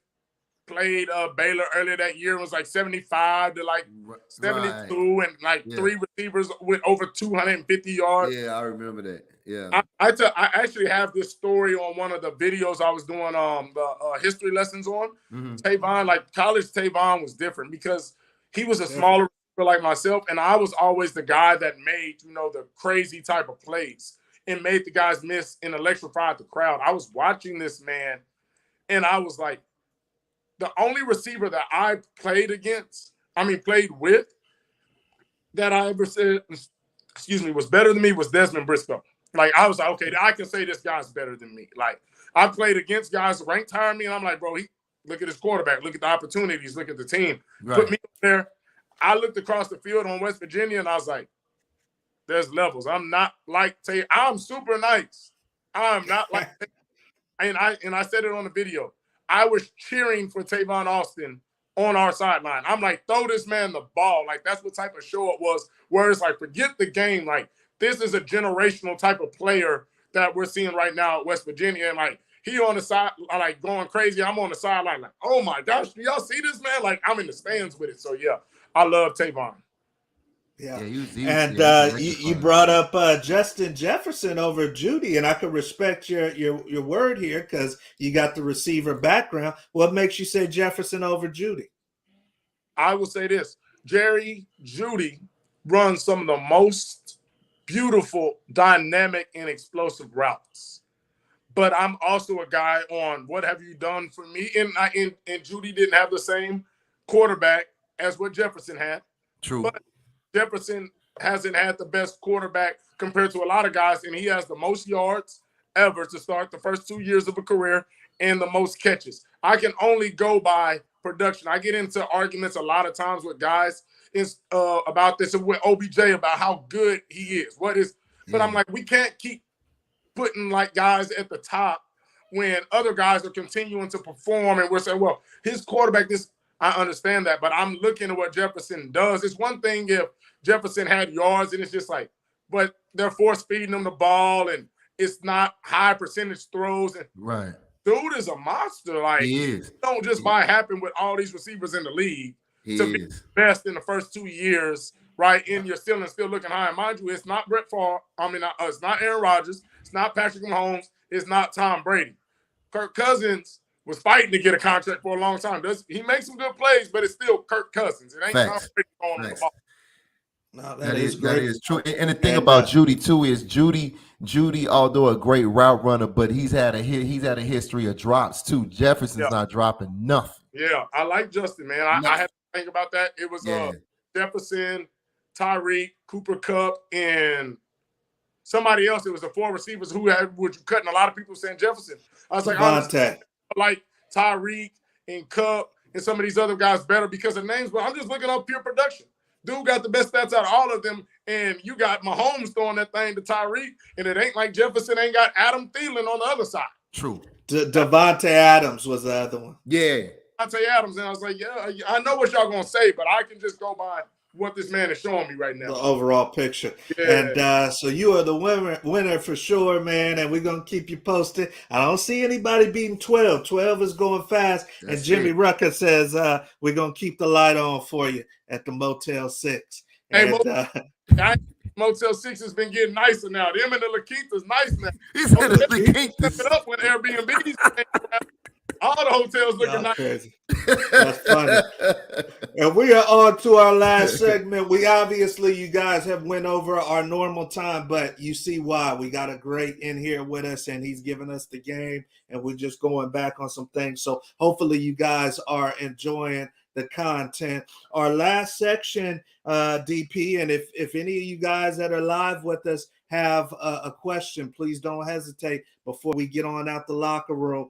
Speaker 2: played Baylor earlier that year. It was like 75 to like 72 and like 3 receivers with over 250 yards.
Speaker 3: Yeah, I remember that. Yeah.
Speaker 2: I actually have this story on one of the videos I was doing the history lessons on. Tavon, like college Tavon was different because he was a smaller receiver like myself, and I was always the guy that made, the crazy type of plays and made the guys miss and electrified the crowd. I was watching this man, and I was like, the only receiver that I played with, that I ever said, was better than me was Desmond Briscoe. Like, I was like, okay, I can say this guy's better than me. Like, I played against guys ranked higher than me, and I'm like, bro, look at his quarterback, look at the opportunities, look at the team. Right. Put me up there. I looked across the field on West Virginia, and I was like, there's levels. I'm not like I'm super nice. I'm not like and I said it on the video. I was cheering for Tavon Austin on our sideline. I'm like, throw this man the ball. Like, that's what type of show it was, where it's like, forget the game. Like, this is a generational type of player that we're seeing right now at West Virginia. And, like, he on the side, like, going crazy. I'm on the sideline like, oh, my gosh, do y'all see this, man? Like, I'm in the stands with it. So, yeah, I love Tavon.
Speaker 1: Yeah, you brought up Justin Jefferson over Jeudy, and I could respect your word here because you got the receiver background. What makes you say Jefferson over Jeudy?
Speaker 2: I will say this: Jerry Jeudy runs some of the most beautiful, dynamic, and explosive routes. But I'm also a guy on what have you done for me? And Jeudy didn't have the same quarterback as what Jefferson had.
Speaker 3: True.
Speaker 2: But Jefferson hasn't had the best quarterback compared to a lot of guys, and he has the most yards ever to start the first 2 years of a career and the most catches. I can only go by production. I get into arguments a lot of times with guys about this and with OBJ about how good he is. But I'm like, we can't keep putting like guys at the top when other guys are continuing to perform, and we're saying, well, his quarterback, I understand that, but I'm looking at what Jefferson does. It's one thing if Jefferson had yards and it's just like, but they're force feeding him the ball and it's not high percentage throws. And
Speaker 3: right.
Speaker 2: Dude is a monster. Like,
Speaker 3: he is.
Speaker 2: Don't just happen with all these receivers in the league to be best in the first 2 years, right? And you're still looking high. And mind you, it's not Brett Favre. It's not Aaron Rodgers. It's not Patrick Mahomes. It's not Tom Brady. Kirk Cousins was fighting to get a contract for a long time. He makes some good plays, but it's still Kirk Cousins. It ain't Tom
Speaker 3: Facts.
Speaker 2: Brady throwing him the ball.
Speaker 1: No,
Speaker 3: That is
Speaker 1: great.
Speaker 3: true. And the thing about Judy too is Judy, although a great route runner, but he's had a history of drops too. Jefferson's not dropping nothing.
Speaker 2: Yeah, I like Justin, man. I had to think about that. It was Jefferson, Tyreek, Cooper Kupp, and somebody else. It was the four receivers who were cutting a lot of people saying Jefferson. I was like, honestly, I like Tyreek and Kupp and some of these other guys better because of names, but I'm just looking up pure production. Dude got the best stats out of all of them, and you got Mahomes throwing that thing to Tyreek, and it ain't like Jefferson ain't got Adam Thielen on the other side.
Speaker 3: True.
Speaker 1: Devontae Adams was the other one.
Speaker 3: Yeah.
Speaker 2: Devontae Adams, and I was like, yeah, I know what y'all going to say, but I can just go by what this man is showing me right now.
Speaker 1: The overall picture.
Speaker 2: Yeah.
Speaker 1: And so you are the winner for sure, man, and we're going to keep you posted. I don't see anybody beating 12. 12 is going fast. And Jimmy Rucker says we're going to keep the light on for you at the Motel 6.
Speaker 2: Hey,
Speaker 1: And,
Speaker 2: Motel 6 has been getting nicer now. Them and the La Quinta's nice now.
Speaker 3: He said the La Quinta's.
Speaker 2: Step it up when Airbnb's all the hotels looking nice.
Speaker 1: Crazy. That's funny. And we are on to our last segment. We obviously, you guys have went over our normal time, but you see why. We got a great in here with us, and he's giving us the game, and we're just going back on some things. So hopefully you guys are enjoying the content. Our last section, DP, and if any of you guys that are live with us have a question, please don't hesitate before we get on out the locker room.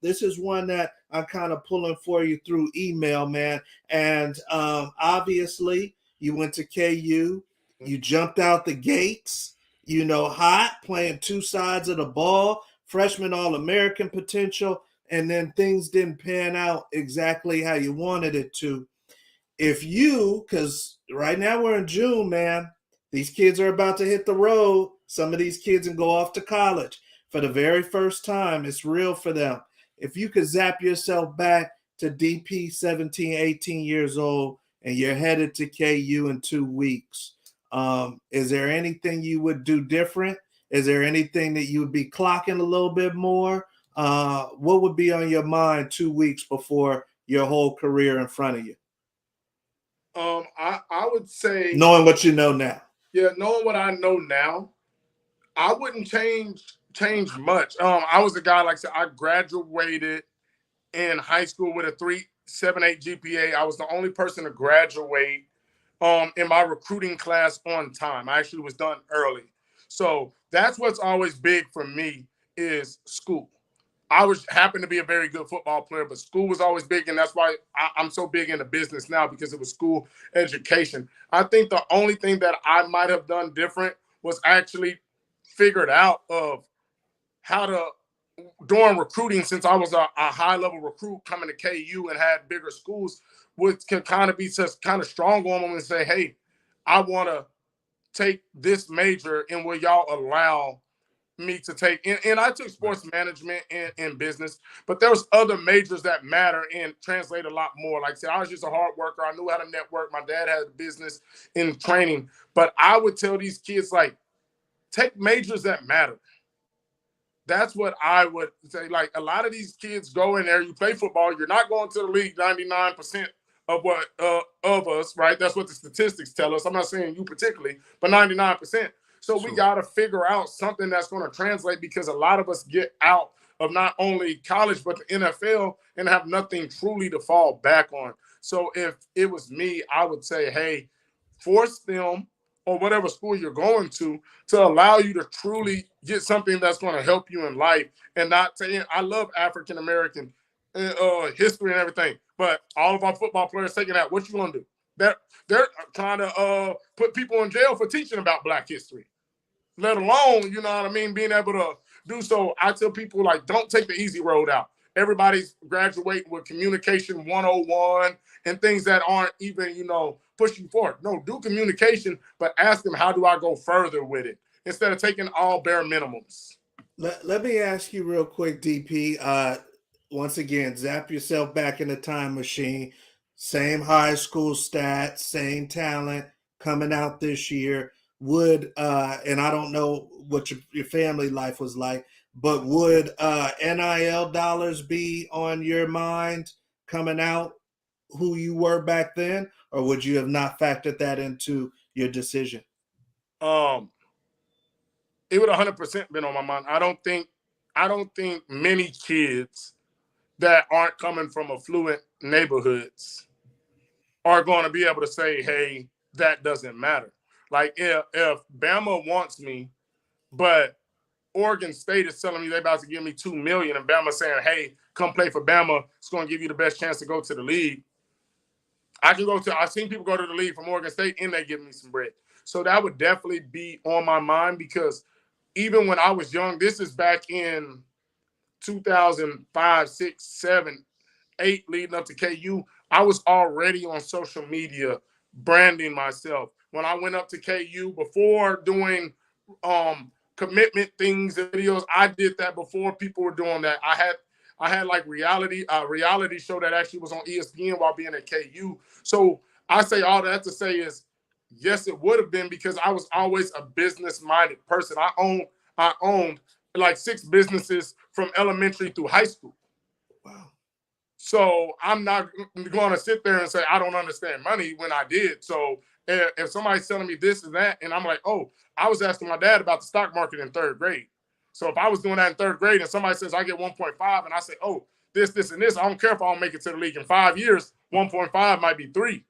Speaker 1: This is one that I'm kind of pulling for you through email, man. And obviously, you went to KU, you jumped out the gates, hot, playing two sides of the ball, freshman All-American potential, and then things didn't pan out exactly how you wanted it to. Because right now we're in June, man, these kids are about to hit the road. Some of these kids and go off to college for the very first time. It's real for them. If you could zap yourself back to DP 17, 18 years old, and you're headed to KU in 2 weeks, is there anything you would do different? Is there anything that you would be clocking a little bit more? What would be on your mind 2 weeks before your whole career in front of you?
Speaker 2: I would say,
Speaker 1: knowing what you know now.
Speaker 2: Yeah, knowing what I know now, I wouldn't change much. I was a guy, like I said, I graduated in high school with a 3.78 GPA. I was the only person to graduate in my recruiting class on time. I actually was done early. So that's what's always big for me is school. I happened to be a very good football player, but school was always big, and that's why I'm so big into business now, because it was school education. I think the only thing that I might have done different was actually figured out of how to, during recruiting, since I was a high-level recruit coming to KU and had bigger schools, can kind of be just kind of strong on them and say, hey, I want to take this major, and will y'all allow me to take, and I took sports management and business, but there was other majors that matter and translate a lot more. Like I said, I was just a hard worker. I knew how to network. My dad had a business in training, but I would tell these kids, like, take majors that matter. That's what I would say. Like, a lot of these kids go in there, you play football, you're not going to the league 99% of what of us, right? That's what the statistics tell us. I'm not saying you particularly, but 99%. So we got to figure out something that's going to translate, because a lot of us get out of not only college, but the NFL and have nothing truly to fall back on. So if it was me, I would say, hey, force them, or whatever school you're going to allow you to truly get something that's going to help you in life, and not saying, I love African-American history and everything, but all of our football players taking that, what you going to do? They're trying to put people in jail for teaching about Black history, let alone, you know what I mean, being able to do so. I tell people, like, don't take the easy road out. Everybody's graduating with communication 101 and things that aren't even, push you forward. No, do communication, but ask them, how do I go further with it? Instead of taking all bare minimums.
Speaker 1: Let me ask you real quick, DP. Once again, zap yourself back in the time machine. Same high school stats, same talent coming out this year. And I don't know what your family life was like, but would NIL dollars be on your mind coming out who you were back then, or would you have not factored that into your decision?
Speaker 2: It would 100% been on my mind. I don't think many kids that aren't coming from affluent neighborhoods are going to be able to say, hey, that doesn't matter. Like if Bama wants me, but Oregon State is telling me they're about to give me $2 million, and Bama saying, hey, come play for Bama, it's going to give you the best chance to go to the league. I've seen people go to the league from Oregon State and they give me some bread. So that would definitely be on my mind, because even when I was young, this is back in 2005, 6, 7, 8, leading up to KU, I was already on social media branding myself. When I went up to KU, before doing commitment things and videos, I did that before people were doing that. I had like reality show that actually was on ESPN while being at KU. So I say all that to say is, yes, it would have been, because I was always a business-minded person. I owned like 6 businesses from elementary through high school.
Speaker 1: Wow.
Speaker 2: So I'm not going to sit there and say I don't understand money when I did. So if somebody's telling me this and that, and I'm like, oh, I was asking my dad about the stock market in 3rd grade. So if I was doing that in 3rd grade and somebody says I get 1.5 and I say, oh, this, and this, I don't care if I don't make it to the league in 5 years, 1.5 might be 3.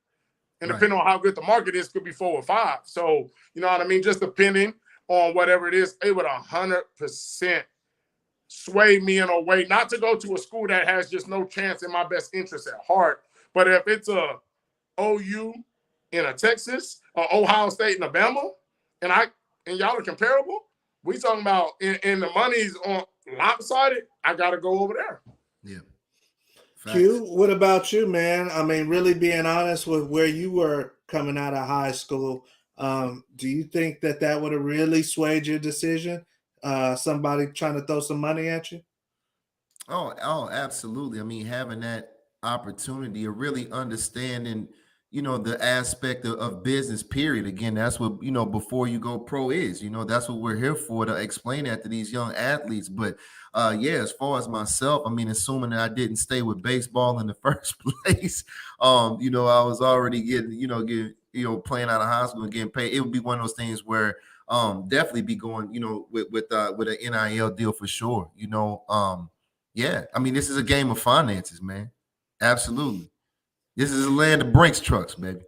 Speaker 2: And depending on how good the market is, could be 4 or 5. So, you know what I mean? Just depending on whatever it is, it would 100% sway me in a way not to go to a school that has just no chance in my best interest at heart. But if it's a OU in a Texas, or Ohio State and Alabama, and y'all are comparable, we talking about and the money's on lopsided, I gotta go over there.
Speaker 3: Yeah. Facts.
Speaker 1: Q, what about you, man? I mean, really being honest with where you were coming out of high school, do you think that would have really swayed your decision? Somebody trying to throw some money at you?
Speaker 3: Oh, absolutely. I mean, having that opportunity of really understanding, the aspect of business, period. Again, that's what, before you go pro is, that's what we're here for, to explain that to these young athletes. But yeah, as far as myself, I mean, assuming that I didn't stay with baseball in the first place, I was already playing out of high school and getting paid. It would be one of those things where definitely be going, with an NIL deal for sure, yeah, I mean, this is a game of finances, man. Absolutely. This is a land of Brinks trucks, baby.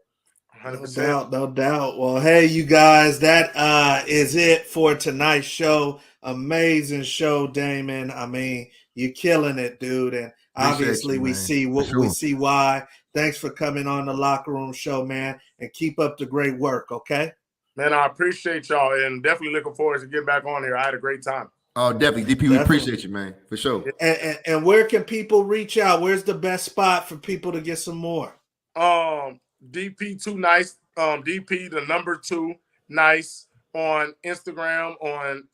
Speaker 2: 100%.
Speaker 1: No doubt. Well, hey, you guys, that is it for tonight's show. Amazing show, Damon. I mean, you're killing it, dude. And obviously, we see why. Thanks for coming on the Locker Room Show, man. And keep up the great work, okay?
Speaker 2: Man, I appreciate y'all, and definitely looking forward to getting back on here. I had a great time.
Speaker 3: Oh, definitely. DP, we appreciate you, man, for sure.
Speaker 1: And where can people reach out? Where's the best spot for people to get some more?
Speaker 2: DP2 Nice, DP the number 2 Nice on Instagram, on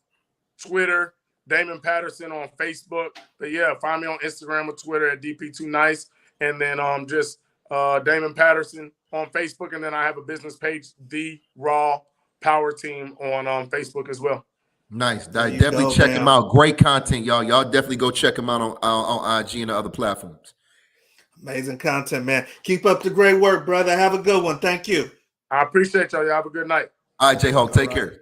Speaker 2: Twitter, Damon Patterson on Facebook. But yeah, find me on Instagram or Twitter at DP2 Nice, and then just Damon Patterson on Facebook, and then I have a business page, The Raw Power Team, on Facebook as well.
Speaker 3: Nice. Definitely check him out. Great content, y'all. Y'all definitely go check him out on IG and the other platforms.
Speaker 1: Amazing content, man. Keep up the great work, brother. Have a good one. Thank you.
Speaker 2: I appreciate y'all. Y'all have a good night.
Speaker 3: All right, J-Hawk. Take care.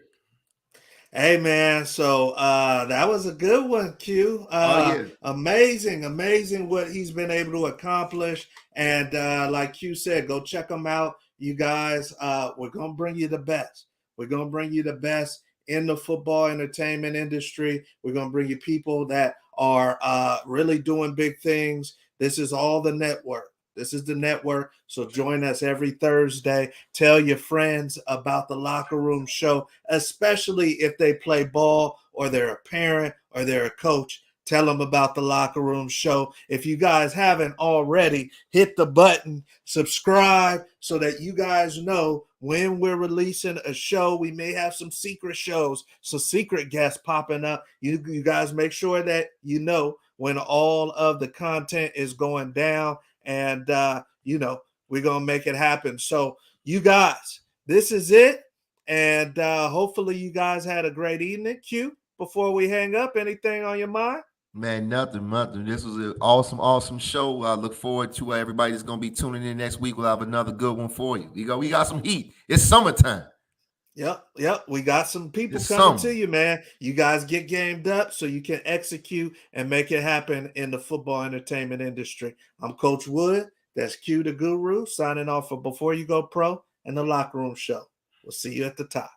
Speaker 1: Hey, man. So that was a good one, Q.
Speaker 3: Yeah.
Speaker 1: Amazing what he's been able to accomplish. And like Q said, go check him out. You guys, we're going to bring you the best. We're going to bring you the best in the football entertainment industry. We're going to bring you people that are really doing big things. This is all the network. This is the network. So join us every Thursday. Tell your friends about the Locker Room Show, especially if they play ball or they're a parent or they're a coach. Tell them about the Locker Room Show. If you guys haven't already, hit the button, subscribe, so that you guys know when we're releasing a show. We may have some secret shows, some secret guests popping up. You guys make sure that you know when all of the content is going down, and we're going to make it happen. So you guys, this is it. And hopefully you guys had a great evening. Q? before we hang up? Anything on your mind?
Speaker 3: Man, nothing. This was an awesome show. I look forward to everybody that's gonna be tuning in next week. We'll have another good one for you. We got some heat. It's summertime.
Speaker 1: Yep. We got some people
Speaker 3: It's
Speaker 1: coming
Speaker 3: summer.
Speaker 1: to you, man. You guys get gamed up so you can execute and make it happen in the football entertainment industry. I'm Coach Wood. That's Q the Guru signing off for Before You Go Pro and the Locker Room Show. We'll see you at the top.